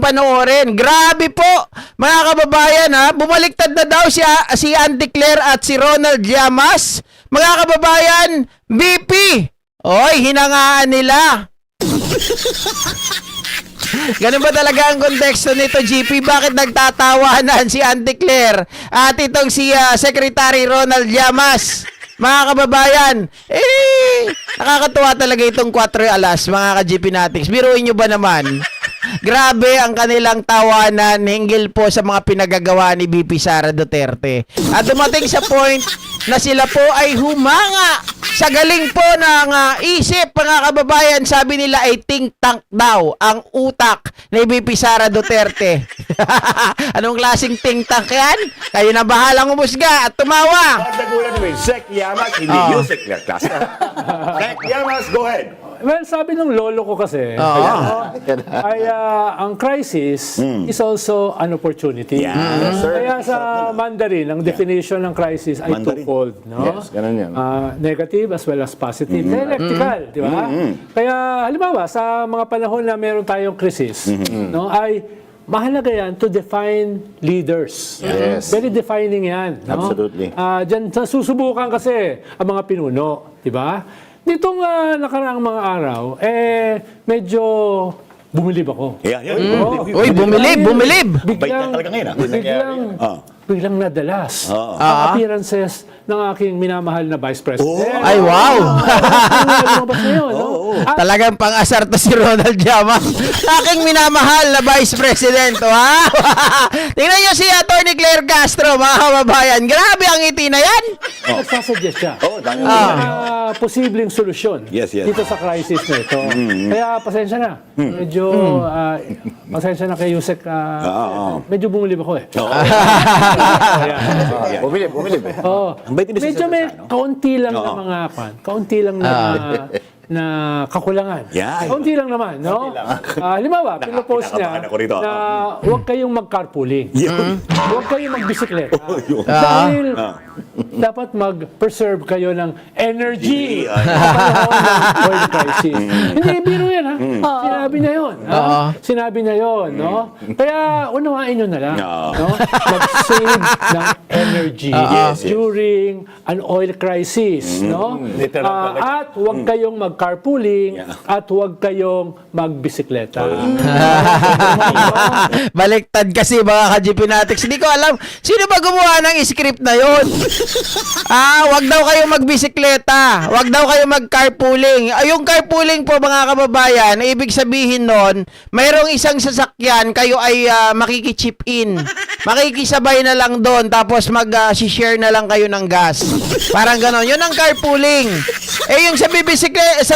panoorin. Grabe po, mga kababayan ha. Bumaliktad na daw si Auntie Claire at si Ronald Llamas. Mga kababayan, BP. Oy, hinangaan nila. Ganun ba talaga ang konteksto nito, GP? Bakit nagtatawanan si Auntie Claire at itong si Secretary Ronald Llamas? Mga kababayan, nakakatuwa talaga itong 4 alas, mga ka-GP Natics. Biruin nyo ba naman? Grabe ang kanilang tawanan hinggil po sa mga pinagagawa ni BP Sara Duterte. At dumating sa point na sila po ay humanga sa galing po ng isip, mga kababayan. Sabi nila ay think tank daw ang utak ni BP Sara Duterte. Anong klaseng think tank yan? Kayo na bahalang umusga at tumawa. Nagulat mo yung Sec Llamas, hindi yung Sec Class. Sec Llamas, go ahead. Well, sabi ng lolo ko kasi, ay ang crisis is also an opportunity. Yes, sir. Kaya sa Mandarin, ang definition ng crisis ay Mandarin. twofold. No? Yes, ganun yan. Negative as well as positive. Dialectical, di ba? Kaya, halimbawa, sa mga panahon na meron tayong crisis, no, ay mahalaga yan to define leaders. Yes. Very defining yan. No? Absolutely. Diyan susubukan kasi ang mga pinuno, di ba? Ditong nakaraang mga araw, medyo bumilib ako. Yeah. Uy, bumilib. Bait na talaga ngayon, Biglang nadalas ang appearances ng aking minamahal na Vice President. Ay, wow. Lumabas na yun, no? Talagang pang-asar to si Ronald Llamas. Aking minamahal na Vice President. Wow. Tingnan nyo si Atty. Claire Castro, mga kababayan. Grabe ang ngiti na yan. Nagsasuggest siya. dami Posibleng solusyon Yes. dito sa crisis na ito. Kaya pasensya na. Medyo pasensya na kay Yusek. Medyo bumulib ako eh. Bumilib eh. Ang bait ni Mr. Medyo may Sasa, no? kaunti lang na mga kaunti lang na kakulangan. Yan. Kaunti lang naman, no? Halimbawa, pinopost niya Kinakabahan ako rito. na huwag kayong mag-carpooling. Huwag kayong magbisikleta. Yun. Dahil dapat mag-preserve kayo ng energy sa panahon ng oil crisis. Hindi, biro yan, ha? Sinabi niya yun. Sinabi niya yun, no? Kaya unawain nyo na lang. No? Mag-save ng energy during an oil crisis. No? At huwag kayong mag-carpooling at huwag kayong magbisikleta. Baliktad kasi, mga ka-GP Natics. Hindi ko alam, sino ba gumawa ng script na yun? Wag daw kayo magbisikleta. Wag daw kayo mag-carpooling. Yung carpooling po, mga kababayan, ibig sabihin nun, mayroong isang sasakyan, kayo ay makiki-chip in. Makikisabay na lang doon, tapos mag-share na lang kayo ng gas. Parang ganon. Yun ang carpooling. Yung sa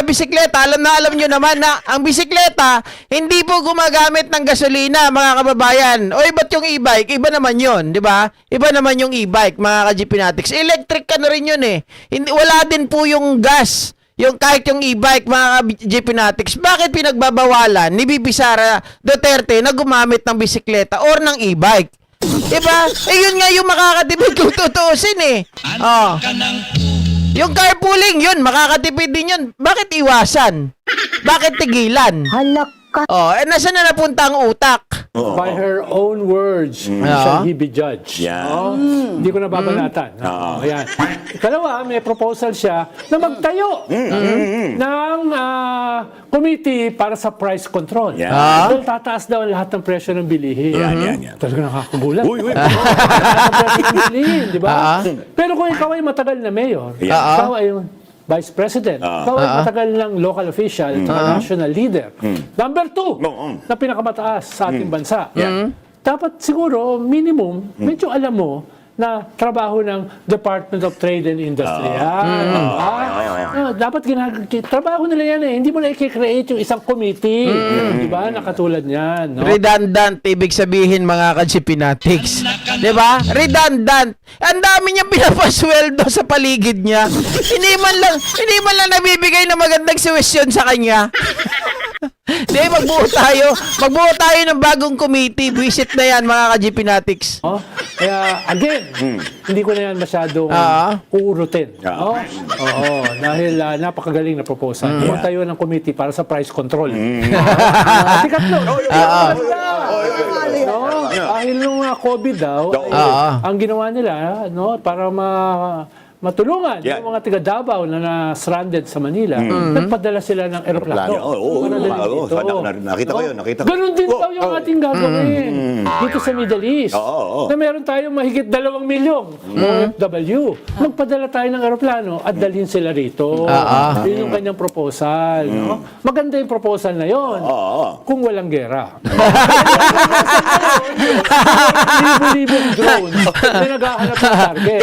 bisikleta, alam nyo naman na ang bisikleta, hindi po gumagamit ng gasolina, mga kababayan. Ba't yung e-bike? Iba naman yun, di ba? Iba naman yung e-bike, mga ka-GP Natics. Electric ka na rin yun eh. Wala din po yung gas. Kahit yung e-bike, mga ka-GP Natics. Bakit pinagbabawalan ni BP Sara Duterte na gumamit ng bisikleta or ng e-bike? Diba? Yun nga yung makakatipid kung tutuusin eh. Yung carpooling, yun, makakatipid din yun. Bakit iwasan? Bakit tigilan? Halak ka. Nasaan na napunta ang utak? By her own words, shall he be judged. Hindi ko nababanatan. Ayan. Ikalawa, may proposal siya na magtayo ng committee para sa price control. Dahil tataas daw lahat ng presyo ng bilihin. Talaga nakakagulat. Lahat ng presyo ng bilihin, di ba? Pero kung ikaw ay matagal na mayor, ikaw ay Vice President, ikaw ay matagal ng local official at national leader. Number 2, na pinakamataas sa ating bansa. Dapat siguro, minimum, medyo alam mo na trabaho ng Department of Trade and Industry. Dapat trabaho nila yan eh. Hindi mo na i-create yung isang committee. Di ba? Nakatulad niyan. No? Redundant, ibig sabihin, mga ka-GP Natics. Di ba? Redundant. Ang dami niyang pinapasweldo sa paligid niya. Hindi man lang nabibigay na magandang suwesyon sa kanya. Hindi, magbuo tayo ng bagong committee. Visit na yan, mga ka-GP Natics. Kaya, again, hindi ko na yan masyadong uurutin. Dahil napakagaling na proposal. Tayo ng committee para sa price control. Sikat no? COVID daw, ang ginawa nila, no, para matulungan yung mga taga Davao na stranded sa Manila, nagpadala sila ng eroplano. Para dalhin dito. Nakita ko. Ganun din daw yung ating gagawin dito sa Middle East. Na meron tayong mahigit 2 milyong OFW. Magpadala tayo ng eroplano at dalhin sila rito. Yun yung kanyang proposal. No? Maganda yung proposal na yon kung walang gera. Libo-libong drones na naghahanap ng target.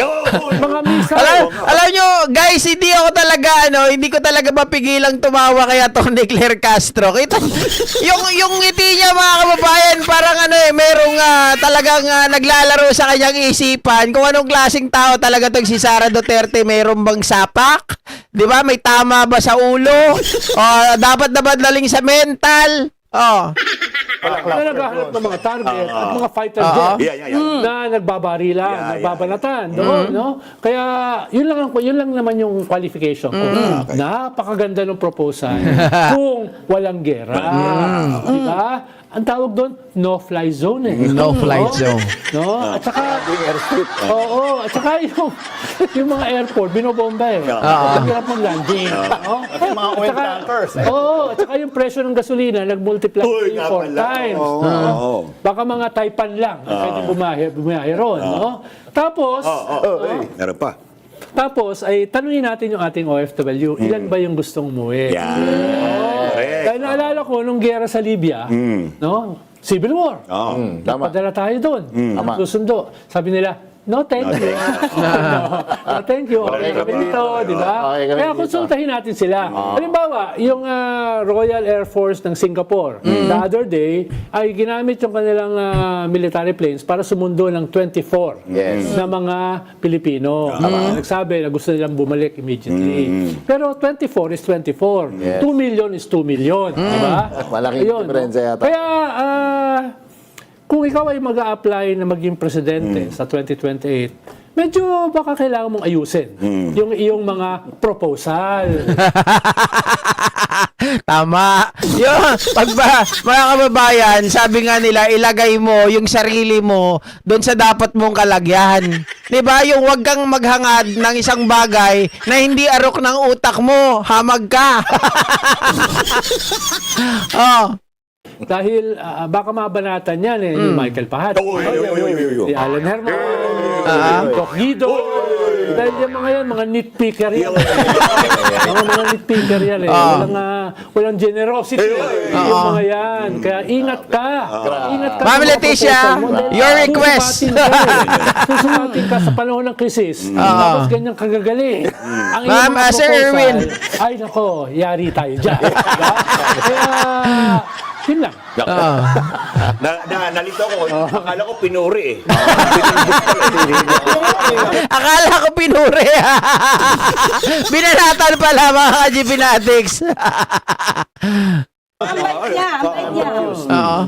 Mga missile. Alam nyo, guys, hindi ko talaga mapigilang tumawa kaya Tony Claire Castro. Kita, yung ngiti niya, mga kababayan, parang merong talagang naglalaro sa kanyang isipan kung anong klaseng tao talaga tong si Sara Duterte. Meron bang sapak? 'Di ba? May tama ba sa ulo? O dapat daling sa mental? Na naghahanap ng mga target at mga fighter jet na nagbabarilan, nagbabanatan doon, no? Kaya yun lang naman yung qualification ko. Napakaganda ng proposal kung walang gera. Di ba? Ang tawag doon, no-fly zone eh. No-fly zone. No? At saka, at saka yung mga airport, binobomba eh. Ang hirap mag-landing. Mga oil tankers. At saka yung presyo ng gasolina, nag-multiply 4 times. Baka mga Taipan lang na pwede bumahe ron. No? Tapos, Meron pa. tapos ay tanungin natin yung ating OFW, ilan ba yung gustong umuwi? Dahil naalala ko, nung gera sa Libya, no? Civil War. Padala tayo doon. Susundo. Sabi nila, no, thank you. No, thank you. Okay kami dito, di ba? Kaya konsultahin natin sila. Halimbawa, yung Royal Air Force ng Singapore, the other day, ay ginamit yung kanilang military planes para sumundo ng 24 na mga Pilipino. Nagsabi na gusto nilang bumalik immediately. Pero 24 is 24. 2 million is 2 million. Di ba? Malaking diferensya yata. Kaya, kung ikaw ay mag-a-apply na maging presidente sa 2028, medyo baka kailangan mong ayusin yung iyong mga proposal. Tama. Mga kababayan, sabi nga nila, ilagay mo yung sarili mo doon sa dapat mong kalagyan. 'Di ba? Yung wag kang maghangad ng isang bagay na hindi arok ng utak mo, hamag ka. Dahil baka mabanatan yan ni Michael Pahat, si Alan Herman, Doc Guido. Dahil yung mga yan, mga nitpicker yan. mga nitpicker yan eh. Walang generosity. Yung mga yan. Kaya ingat ka. Ingat ka. Ma'am Leticia, your request. Susumatin ka sa panahon ng krisis. Tapos ganyang kagagaling. Ang Ma'am, Sir Erwin. Ay nako, yari tayo dyan. Kaya, yun lang. Nalito ko. Akala ko pinuri eh. Akala ko pinuri. Binanatan pala, mga ka-Gpnatics. Ang bait niya.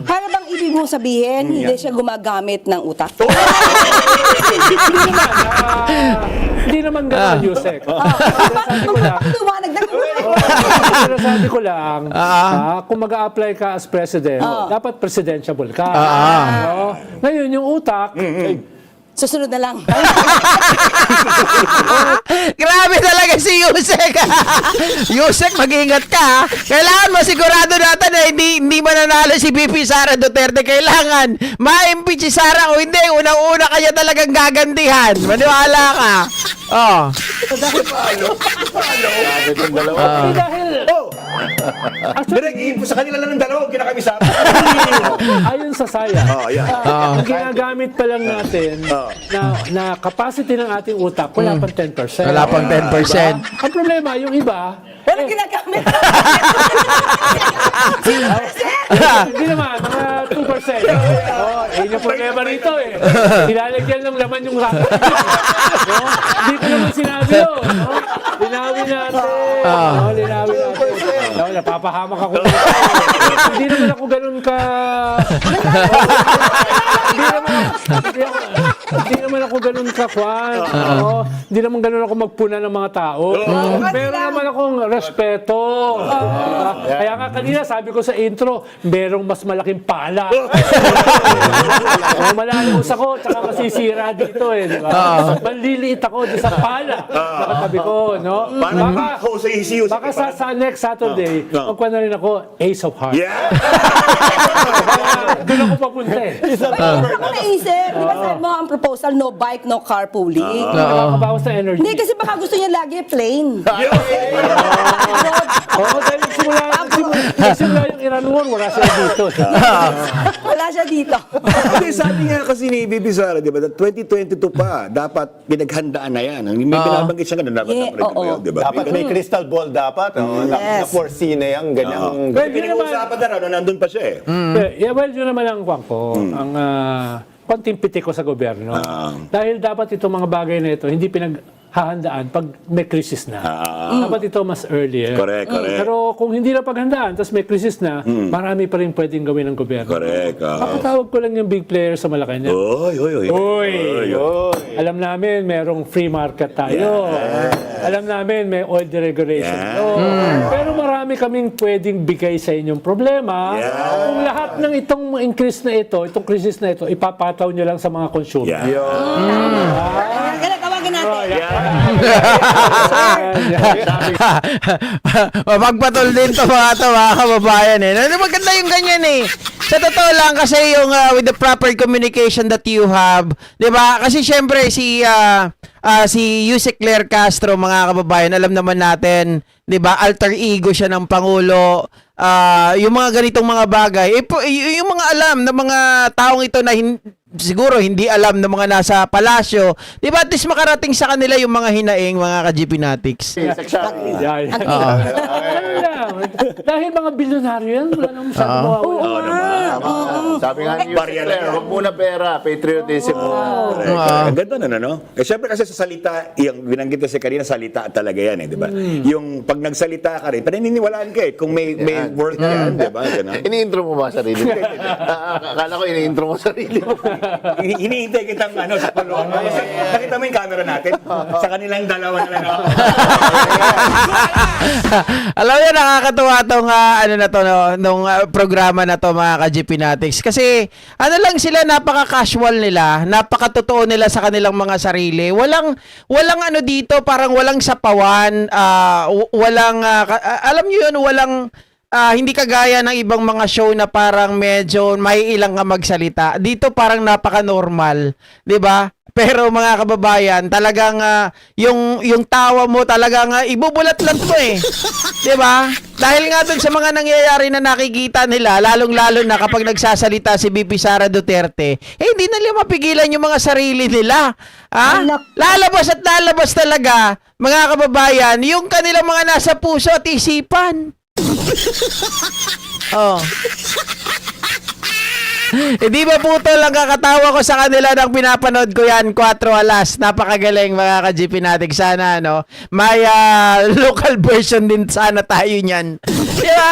Para bang ibig mong sabihin, hindi siya gumagamit ng utak? Hindi naman gano'n, Yusek. Sabi ko lang, kung mag-a-apply ka as president, dapat presidentiable ka. Ngayon, yung utak, Susunod na lang. Grabe talaga si Yusek. Yusek, mag-ingat ka. Kailangan masigurado natin na hindi mananalo si VP Sara Duterte. Kailangan ma-impeach si Sara. O hindi, unang-una kanya talagang gagantihan. Maniwala ka. dahil Sa kanila lang ng dalawang kinakamisama. ayon sa saya, ang ginagamit pa lang natin na capacity ng ating utak, wala pang 10%. Wala pang 10%. Ang problema, yung iba, Pero ginagamit. hindi naman, mga 2%. Yun yung problema rito eh. Nilalagyan ng laman yung racket. Hindi ko naman sinabi yun. Linawin natin. Linawin natin. Napapahamak ako. Hindi naman ako ganun ka... Hindi naman ako... Hindi naman ako ganun kakwan. Hindi naman ganun ako magpuna ng mga tao. Meron naman akong respeto. Kaya nga kanina sabi ko sa intro, merong mas malaking pala. Malalaos ako, tsaka masisira dito di ba? Maliliit ako doon sa pala. Nakatabi ko, no? Parang Jose Isius. Baka sa next Saturday, magkuha na rin ako Ace of Hearts. Yeah! Doon ako papunta Ako naisip, di ba sabi mo ang proposal, no bike, no carpooling? Nakakabawas na energy. Hindi, kasi baka gusto niya lagi plain. Oo, dahil simula yung Iran War, wala sila dito. Wala siya dito. Hindi, sabi nga kasi ni Bibi Sara, di ba, 2022 pa, dapat pinaghandaan na yan. May binabanggit siya nga na dapat Yeah, na oo. di ba? Dapat may crystal ball dapat. Na-foresee na yan, ganyang... Well, yun naman, Pinag-uusapan na raw na nandun pa siya eh. well, yun naman ang kwang ko. Ang konting pitik ko sa gobyerno. Dahil dapat itong mga bagay na ito, hindi pinaghahandaan pag may krisis na. Dapat ito mas earlier. Correct. Pero kung hindi na paghandaan, tapos may krisis na, marami pa rin pwedeng gawin ng gobyerno. Correct. Papatawag ko lang yung big players sa Malacanang. Oy. Alam namin, merong free market tayo. Alam namin, may oil deregulation. Pero marami kaming pwedeng bigay sa inyong problema. Kung lahat ng itong increase na ito, itong crisis na ito, ipapataw nyo lang sa mga consumer. Tawagan natin. Mapagpatol din to mga kababayan Maganda yung ganyan Sa totoo lang kasi yung with the proper communication that you have, 'di ba? Kasi syempre si Yusek Claire Castro, mga kababayan, alam naman natin, 'di ba? Alter ego siya ng pangulo. Yung mga ganitong mga bagay, yung mga alam ng mga taong ito na siguro hindi alam ng mga nasa palasyo, 'di ba? At least makarating sa kanila yung mga hinaing, mga ka-GPnatics. Dahil mga bilyonaryo yan, wala nang masyadong mawawala. Sabi nga ni Claire, huwag muna pera, patriotism muna. Ang ganda na, no? Siyempre kasi sa salita, yung binanggit kasi kanina, salita talaga yan, di ba? Yung pag nagsalita ka rin, paniniwalaan ka kung may word yan, di ba? Ini-intro mo ba sarili mo? Akala ko ini-intro mo sarili mo. Hinihintay kitang sa paloob. Nakita mo yung camera natin? Sa kanilang dalawa na lang. Alam niyo, nakakatuwa tong nung programa na to, mga ka-GPnatics. Kasi lang sila, napaka-casual nila, napaka-totoo nila sa kanilang mga sarili. Walang dito, parang walang sapawan, walang alam niyo yun, walang hindi kagaya ng ibang mga show na parang medyo may ilang ka magsalita. Dito parang napaka-normal, 'di ba? Pero mga kababayan, talagang yung tawa mo talagang ibubulat lang 'to 'Di ba? Dahil nga dun sa mga nangyayari na nakikita nila, lalong-lalo na kapag nagsasalita si VP Sara Duterte, hindi na nila mapigilan yung mga sarili nila. Lalabas at lalabas talaga, mga kababayan, yung kanilang mga nasa puso at isipan. Hindi ba puto lang kakatawa ko sa kanila nang pinapanood ko yan, 4 alas. Napakagaling, mga ka-GPnatics. Sana, may local version din sana tayo niyan. Diba?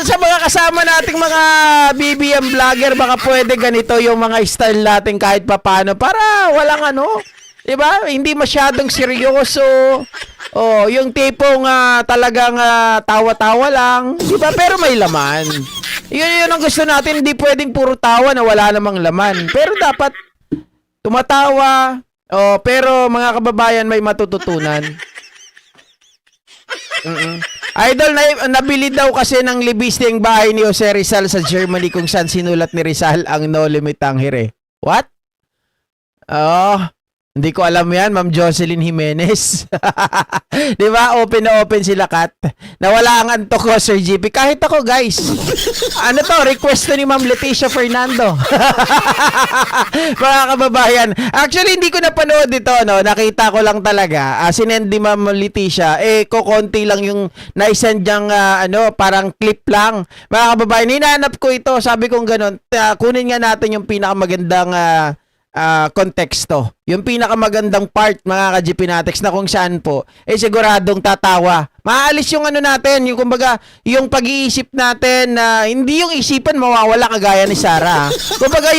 Sa mga kasama nating mga BBM vlogger, baka pwede ganito yung mga style natin kahit papano para walang diba? Hindi masyadong seryoso. Yung tipong talagang tawa-tawa lang. Diba? Pero may laman. Yun ang gusto natin. Hindi pwedeng puro tawa na wala namang laman. Pero dapat tumatawa. Pero mga kababayan, may matututunan. Idol, nabili daw kasi ng libiste ang bahay ni Jose Rizal sa Germany kung saan sinulat ni Rizal ang No Limit Tangere. What? Hindi ko alam yan, Ma'am Jocelyn Jimenez. Di ba? Open na open sila, Kat. Nawala ang antok ko, Sir GP. Kahit ako, guys. Request to ni Ma'am Leticia Fernando. Mga kababayan. Actually, hindi ko napanood ito, Nakita ko lang talaga. Sinend ni Ma'am Leticia. Kukonti lang yung naisend niyang, parang clip lang. Mga kababayan, hinanap ko ito. Sabi kong ganun, kunin nga natin yung pinakamagandang konteksto. Yung pinakamagandang part, mga ka-GP Natex, na kung saan po, siguradong tatawa. Maalis yung ano natin, yung kumbaga, yung pag-iisip natin na hindi yung isipan mawawala kagaya ni Sarah. Kumbaga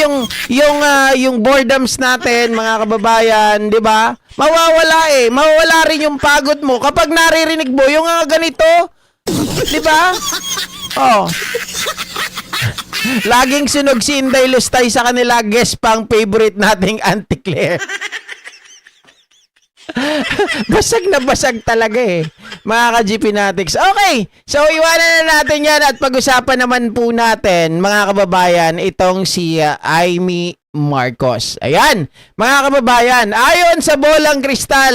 yung boredoms natin, mga kababayan, 'di ba? Mawawala Mawawala rin yung pagod mo kapag naririnig mo yung ganito. 'Di ba? Oh. Laging sunog si Inday Lustay sa kanila, guest pang favorite nating Auntie Claire. Basag na basag talaga mga ka-GP Natex. Okay, so iwanan na natin yan at pag-usapan naman po natin, mga kababayan, itong si Amy Marcos. Ayan, mga kababayan, ayon sa Bolang Kristal,